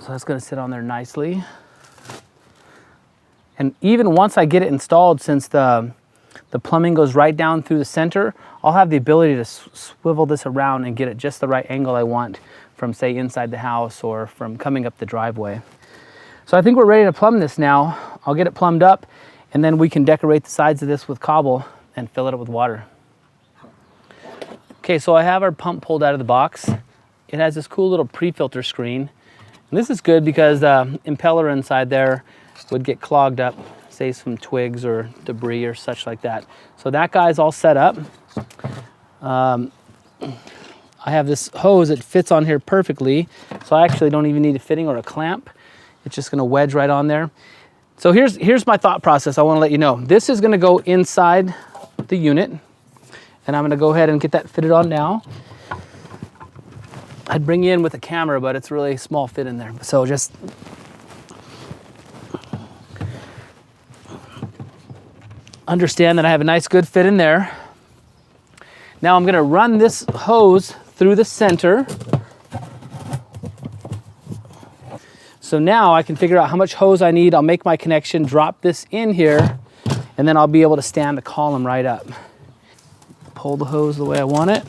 So that's gonna sit on there nicely. And even once I get it installed, since the plumbing goes right down through the center, I'll have the ability to swivel this around and get it just the right angle I want from, say, inside the house or from coming up the driveway. So I think we're ready to plumb this now. I'll get it plumbed up, and then we can decorate the sides of this with cobble and fill it up with water. Okay, so I have our pump pulled out of the box. It has this cool little pre-filter screen. And this is good because the impeller inside there would get clogged up, say some twigs or debris or such like that. So that guy's all set up. I have this hose that fits on here perfectly, so I actually don't even need a fitting or a clamp. It's just gonna wedge right on there. So here's my thought process. I wanna let you know. This is gonna go inside the unit, and I'm gonna go ahead and get that fitted on now. I'd bring you in with a camera, but it's really small fit in there. So just understand that I have a nice good fit in there. Now I'm gonna run this hose through the center. So now I can figure out how much hose I need. I'll make my connection, drop this in here, and then I'll be able to stand the column right up. Pull the hose the way I want it.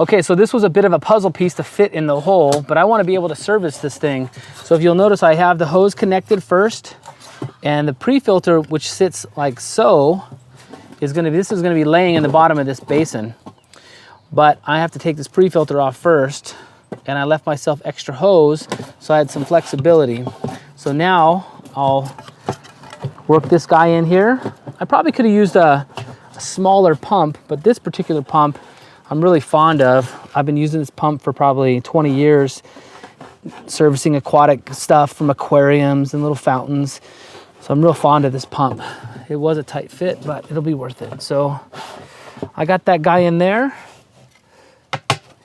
Okay, so this was a bit of a puzzle piece to fit in the hole, but I want to be able to service this thing. So if you'll notice, I have the hose connected first, and the pre-filter, which sits like so, is gonna be laying in the bottom of this basin. But I have to take this pre-filter off first, and I left myself extra hose, so I had some flexibility. So now I'll work this guy in here. I probably could have used a smaller pump, but this particular pump I'm really fond of. I've been using this pump for probably 20 years, servicing aquatic stuff from aquariums and little fountains. So I'm real fond of this pump. It was a tight fit, but it'll be worth it. So I got that guy in there.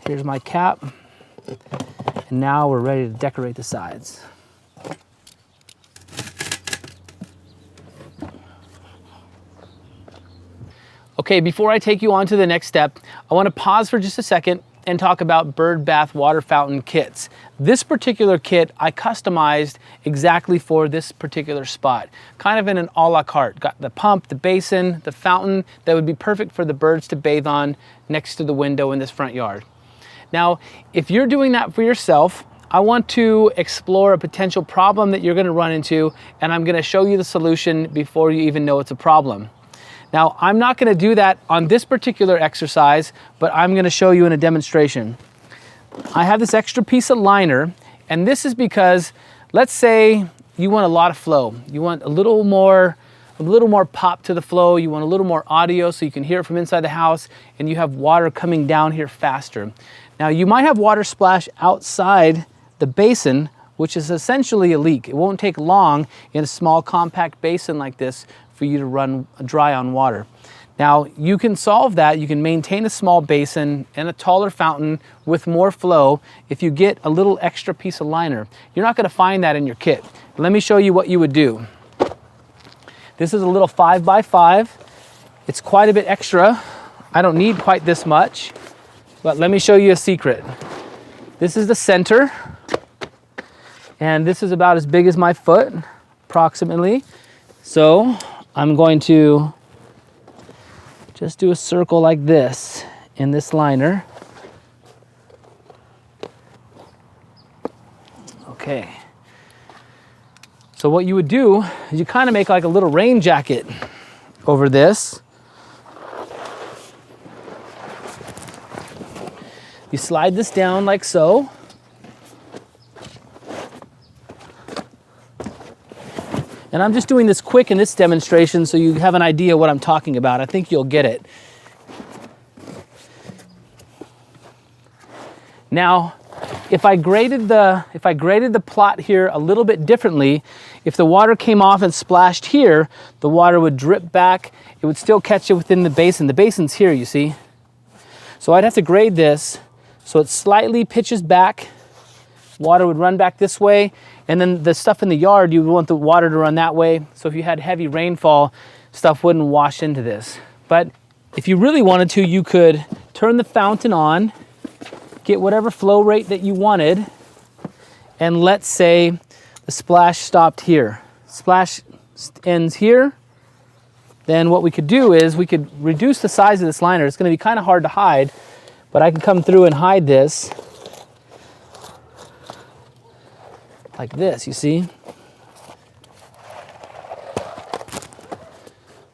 Here's my cap. And now we're ready to decorate the sides. Okay, before I take you on to the next step, I want to pause for just a second and talk about bird bath water fountain kits. This particular kit I customized exactly for this particular spot, kind of in an a la carte. Got the pump, the basin, the fountain that would be perfect for the birds to bathe on next to the window in this front yard. Now, if you're doing that for yourself, I want to explore a potential problem that you're going to run into, and I'm going to show you the solution before you even know it's a problem. Now, I'm not gonna do that on this particular exercise, but I'm gonna show you in a demonstration. I have this extra piece of liner, and this is because, let's say you want a lot of flow. You want a little more pop to the flow. You want a little more audio so you can hear it from inside the house, and you have water coming down here faster. Now, you might have water splash outside the basin, which is essentially a leak. It won't take long in a small compact basin like this for you to run dry on water. Now, you can solve that. You can maintain a small basin and a taller fountain with more flow if you get a little extra piece of liner. You're not gonna find that in your kit. Let me show you what you would do. This is a little 5x5. It's quite a bit extra. I don't need quite this much, but let me show you a secret. This is the center, and this is about as big as my foot, approximately. So I'm going to just do a circle like this in this liner. Okay. So what you would do is you kind of make like a little rain jacket over this. You slide this down like so. And I'm just doing this quick in this demonstration so you have an idea what I'm talking about. I think you'll get it. Now, if I graded the plot here a little bit differently, if the water came off and splashed here, the water would drip back. It would still catch it within the basin. The basin's here, you see. So I'd have to grade this so it slightly pitches back. Water would run back this way, and then the stuff in the yard, you would want the water to run that way. So if you had heavy rainfall, stuff wouldn't wash into this. But If you really wanted to, you could turn the fountain on, get whatever flow rate that you wanted, and let's say the splash stopped here. Splash ends here. Then what we could do is we could reduce the size of this liner. It's going to be kind of hard to hide, but I can come through and hide this like this, you see? You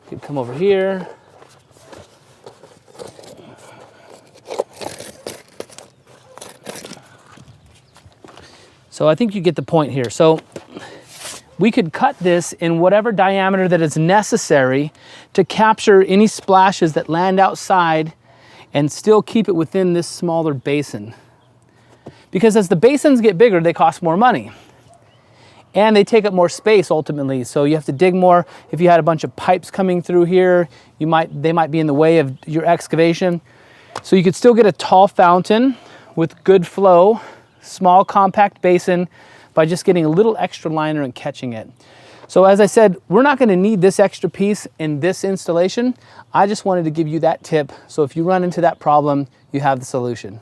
can come over here. So I think you get the point here. So we could cut this in whatever diameter that is necessary to capture any splashes that land outside and still keep it within this smaller basin. Because as the basins get bigger, they cost more money. And they take up more space ultimately. So you have to dig more. If you had a bunch of pipes coming through here, they might be in the way of your excavation. So you could still get a tall fountain with good flow, small compact basin, by just getting a little extra liner and catching it. So as I said, we're not going to need this extra piece in this installation. I just wanted to give you that tip, so if you run into that problem, you have the solution.